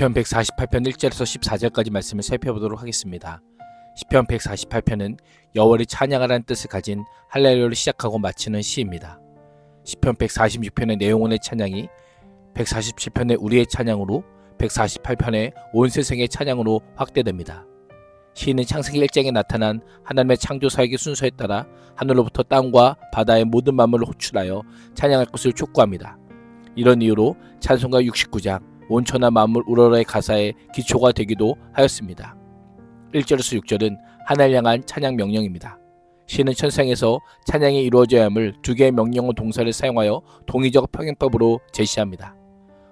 시편 148편 1절에서 14절까지 말씀을 살펴보도록 하겠습니다. 시편 148편은 여호와를 찬양하라는 뜻을 가진 할렐루야를 시작하고 마치는 시입니다. 시편 146편의 내용원의 찬양이 147편의 우리의 찬양으로 148편의 온 세상의 찬양으로 확대됩니다. 시인은 창세기 1장에 나타난 하나님의 창조 사역의 순서에 따라 하늘로부터 땅과 바다의 모든 만물을 호출하여 찬양할 것을 촉구합니다. 이런 이유로 찬송가 69장 온천하 만물 우러러의 가사의 기초가 되기도 하였습니다. 1절에서 6절은 하나님을 향한 찬양 명령입니다. 시는 천상에서 찬양이 이루어져야 함을 두 개의 명령어 동사를 사용하여 동의적 평행법으로 제시합니다.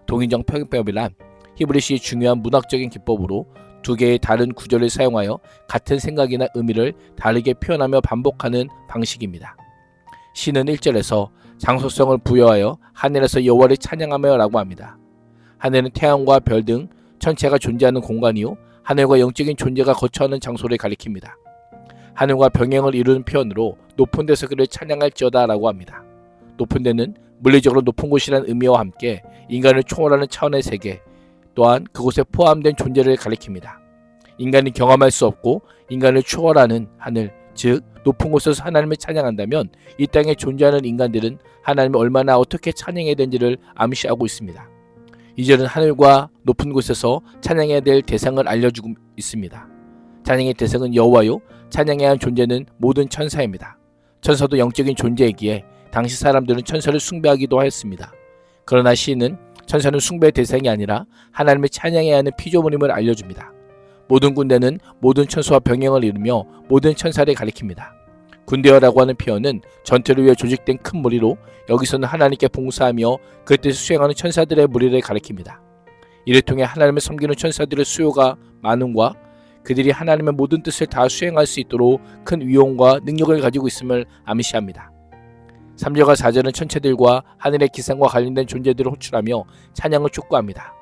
동의적 평행법이란 히브리시의 중요한 문학적인 기법으로 두 개의 다른 구절을 사용하여 같은 생각이나 의미를 다르게 표현하며 반복하는 방식입니다. 시는 1절에서 장소성을 부여하여 하늘에서 여호와를 찬양하며 라고 합니다. 하늘은 태양과 별 등 천체가 존재하는 공간이요 하늘과 영적인 존재가 거처하는 장소를 가리킵니다. 하늘과 병행을 이루는 표현으로 높은 데서 그를 찬양할지어다 라고 합니다. 높은 데는 물리적으로 높은 곳이라는 의미와 함께 인간을 초월하는 차원의 세계 또한 그곳에 포함된 존재를 가리킵니다. 인간이 경험할 수 없고 인간을 초월하는 하늘 즉 높은 곳에서 하나님을 찬양한다면 이 땅에 존재하는 인간들은 하나님을 얼마나 어떻게 찬양해야 되는지를 암시하고 있습니다. 2절은 하늘과 높은 곳에서 찬양해야 될 대상을 알려주고 있습니다. 찬양의 대상은 여호와요 찬양해야 할 존재는 모든 천사입니다. 천사도 영적인 존재이기에 당시 사람들은 천사를 숭배하기도 하였습니다. 그러나 시인은 천사는 숭배의 대상이 아니라 하나님을 찬양해야 하는 피조물임을 알려줍니다. 모든 군대는 모든 천사와 병행을 이루며 모든 천사를 가리킵니다. 군대어라고 하는 표현은 전투를 위해 조직된 큰 무리로 여기서는 하나님께 봉사하며 그 뜻을 수행하는 천사들의 무리를 가리킵니다. 이를 통해 하나님을 섬기는 천사들의 수요가 많음과 그들이 하나님의 모든 뜻을 다 수행할 수 있도록 큰 위엄과 능력을 가지고 있음을 암시합니다. 3절과 4절은 천체들과 하늘의 기상과 관련된 존재들을 호출하며 찬양을 촉구합니다.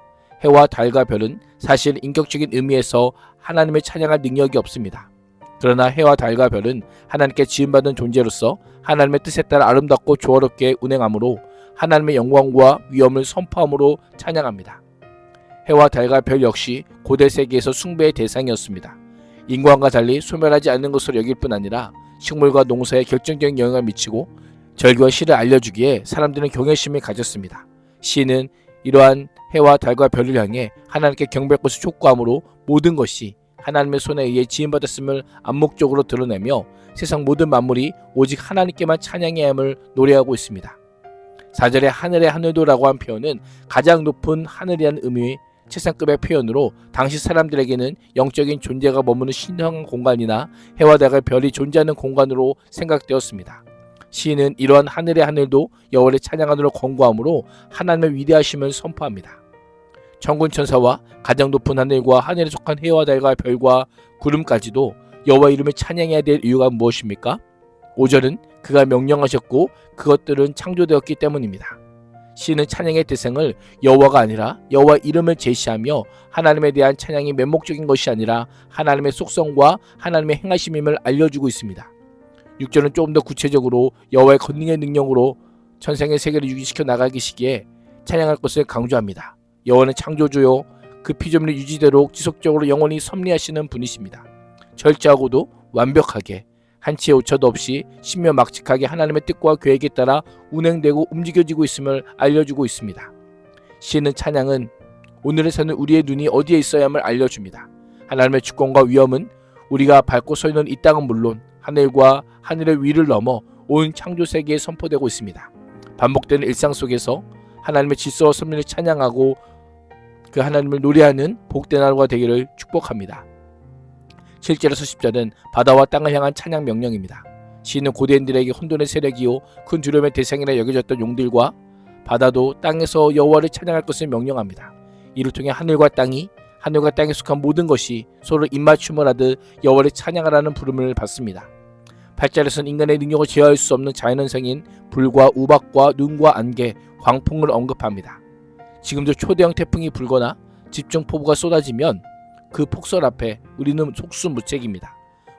해와 달과 별은 사실 인격적인 의미에서 하나님을 찬양할 능력이 없습니다. 그러나 해와 달과 별은 하나님께 지음받은 존재로서 하나님의 뜻에 따라 아름답고 조화롭게 운행하므로 하나님의 영광과 위엄을 선포함으로 찬양합니다. 해와 달과 별 역시 고대 세계에서 숭배의 대상이었습니다. 인간과 달리 소멸하지 않는 것으로 여길 뿐 아니라 식물과 농사에 결정적인 영향을 미치고 절기와 시를 알려주기에 사람들은 경외심을 가졌습니다. 시인은 이러한 해와 달과 별을 향해 하나님께 경배할 것을 촉구하므로 모든 것이 하나님의 손에 의해 지음받았음을 암묵적으로 드러내며 세상 모든 만물이 오직 하나님께만 찬양해야 함을 노래하고 있습니다. 4절에 하늘의 하늘도라고 한 표현은 가장 높은 하늘이라는 의미의 최상급의 표현으로 당시 사람들에게는 영적인 존재가 머무는 신성한 공간이나 해와 달과 별이 존재하는 공간으로 생각되었습니다. 시인은 이러한 하늘의 하늘도 여호와를 찬양하도록 권고하므로 하나님의 위대하심을 선포합니다. 천군 천사와 가장 높은 하늘과 하늘에 속한 해와 달과 별과 구름까지도 여호와 이름을 찬양해야 될 이유가 무엇입니까? 5절은 그가 명령하셨고 그것들은 창조되었기 때문입니다. 시인은 찬양의 대상을 여호와가 아니라 여호와 이름을 제시하며 하나님에 대한 찬양이 맹목적인 것이 아니라 하나님의 속성과 하나님의 행하심임을 알려주고 있습니다. 6절은 조금 더 구체적으로 여호와의 권능의 능력으로 천상의 세계를 유지시켜 나가기시기에 찬양할 것을 강조합니다. 여호와는 창조주요 그 피조물이 유지되도록 지속적으로 영원히 섭리하시는 분이십니다. 철저하고도 완벽하게 한치의 오차도 없이 신묘막측하게 하나님의 뜻과 계획에 따라 운행되고 움직여지고 있음을 알려주고 있습니다. 시인은 찬양은 오늘에 사는 우리의 눈이 어디에 있어야 함을 알려줍니다. 하나님의 주권과 위엄은 우리가 밟고 서 있는 이 땅은 물론 하늘과 하늘의 위를 넘어 온 창조 세계에 선포되고 있습니다. 반복되는 일상 속에서 하나님의 질서와 섭리를 찬양하고 그 하나님을 노래하는 복된 하루가 되기를 축복합니다. 7절에서 10절은 바다와 땅을 향한 찬양 명령입니다. 시인은 고대인들에게 혼돈의 세력이요 큰 두려움의 대상이라 여겨졌던 용들과 바다도 땅에서 여호와를 찬양할 것을 명령합니다. 이를 통해 하늘과 땅에 속한 모든 것이 서로 입맞춤을 하듯 여호와를 찬양하라는 부름을 받습니다. 8절에서는 인간의 능력을 제어할 수 없는 자연현상인 불과 우박과 눈과 안개, 광풍을 언급합니다. 지금도 초대형 태풍이 불거나 집중폭우가 쏟아지면 그 폭설 앞에 우리는 속수무책입니다.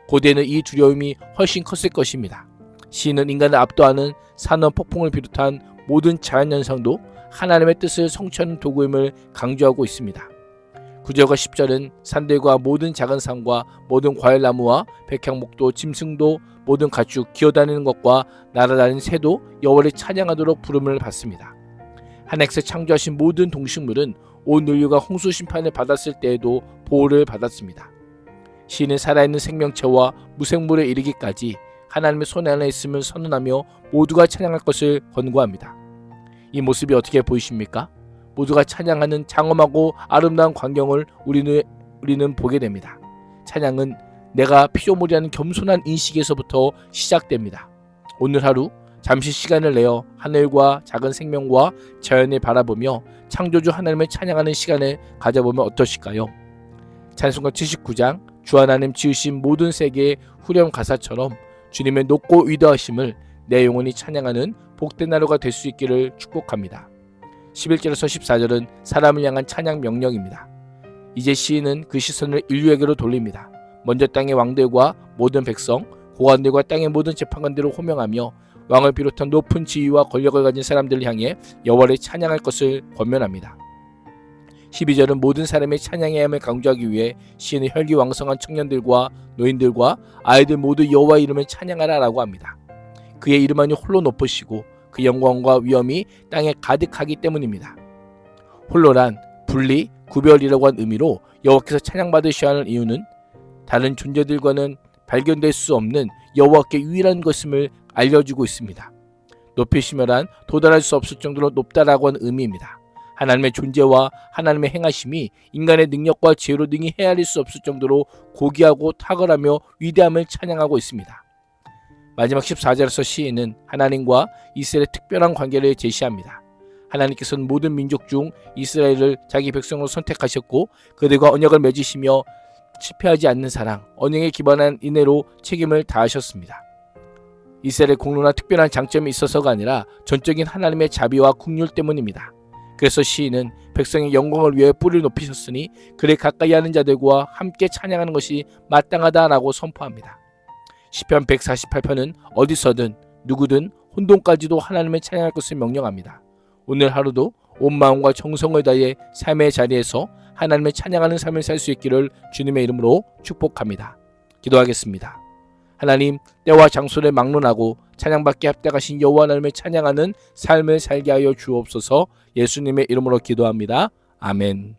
고대에는 이 두려움이 훨씬 컸을 것입니다. 시인은 인간을 압도하는 산업 폭풍을 비롯한 모든 자연현상도 하나님의 뜻을 성취하는 도구임을 강조하고 있습니다. 9절과 10절은 산들과 모든 작은 산과 모든 과일나무와 백향목도 짐승도 모든 가축 기어다니는 것과 날아다니는 새도 여호와를 찬양하도록 부름을 받습니다. 하나님께서 창조하신 모든 동식물은 온 인류가 홍수 심판을 받았을 때에도 보호를 받았습니다. 시인은 살아있는 생명체와 무생물에 이르기까지 하나님의 손 안에 있음을 선언하며 모두가 찬양할 것을 권고합니다. 이 모습이 어떻게 보이십니까? 모두가 찬양하는 장엄하고 아름다운 광경을 우리는 보게 됩니다. 찬양은 내가 피조물이라는 겸손한 인식에서부터 시작됩니다. 오늘 하루 잠시 시간을 내어 하늘과 작은 생명과 자연을 바라보며 창조주 하나님을 찬양하는 시간을 가져보면 어떠실까요? 찬송가 79장 주 하나님 지으신 모든 세계의 후렴 가사처럼 주님의 높고 위대하심을 내 영혼이 찬양하는 복된 하루가 될 수 있기를 축복합니다. 11절에서 14절은 사람을 향한 찬양 명령입니다. 이제 시인은 그 시선을 인류에게로 돌립니다. 먼저 땅의 왕들과 모든 백성, 고관들과 땅의 모든 재판관들을 호명하며 왕을 비롯한 높은 지위와 권력을 가진 사람들을 향해 여호와를 찬양할 것을 권면합니다. 12절은 모든 사람의 찬양해야 함을 강조하기 위해 시인은 혈기왕성한 청년들과 노인들과 아이들 모두 여호와 이름을 찬양하라 라고 합니다. 그의 이름만이 홀로 높으시고 그 영광과 위엄이 땅에 가득하기 때문입니다. 홀로란 분리, 구별이라고 한 의미로 여호와께서 찬양받으셔야 하는 이유는 다른 존재들과는 발견될 수 없는 여호와께 유일한 것임을 알려주고 있습니다. 높이시며란 도달할 수 없을 정도로 높다라고 하는 의미입니다. 하나님의 존재와 하나님의 행하심이 인간의 능력과 지혜로 능히 헤아릴 수 없을 정도로 고귀하고 탁월하며 위대함을 찬양하고 있습니다. 마지막 14절에서 시인은 하나님과 이스라엘의 특별한 관계를 제시합니다. 하나님께서는 모든 민족 중 이스라엘을 자기 백성으로 선택하셨고 그들과 언약을 맺으시며 실패하지 않는 사랑, 언약에 기반한 인애로 책임을 다하셨습니다. 이스라엘의 공로나 특별한 장점이 있어서가 아니라 전적인 하나님의 자비와 긍휼 때문입니다. 그래서 시인은 백성의 영광을 위해 뿔을 높이셨으니 그를 가까이 하는 자들과 함께 찬양하는 것이 마땅하다라고 선포합니다. 시편 148편은 어디서든 누구든 혼돈까지도 하나님을 찬양할 것을 명령합니다. 오늘 하루도 온 마음과 정성을 다해 삶의 자리에서 하나님을 찬양하는 삶을 살 수 있기를 주님의 이름으로 축복합니다. 기도하겠습니다. 하나님, 때와 장소를 막론하고 찬양받게 합당하신 여호와 하나님을 찬양하는 삶을 살게 하여 주옵소서. 예수님의 이름으로 기도합니다. 아멘.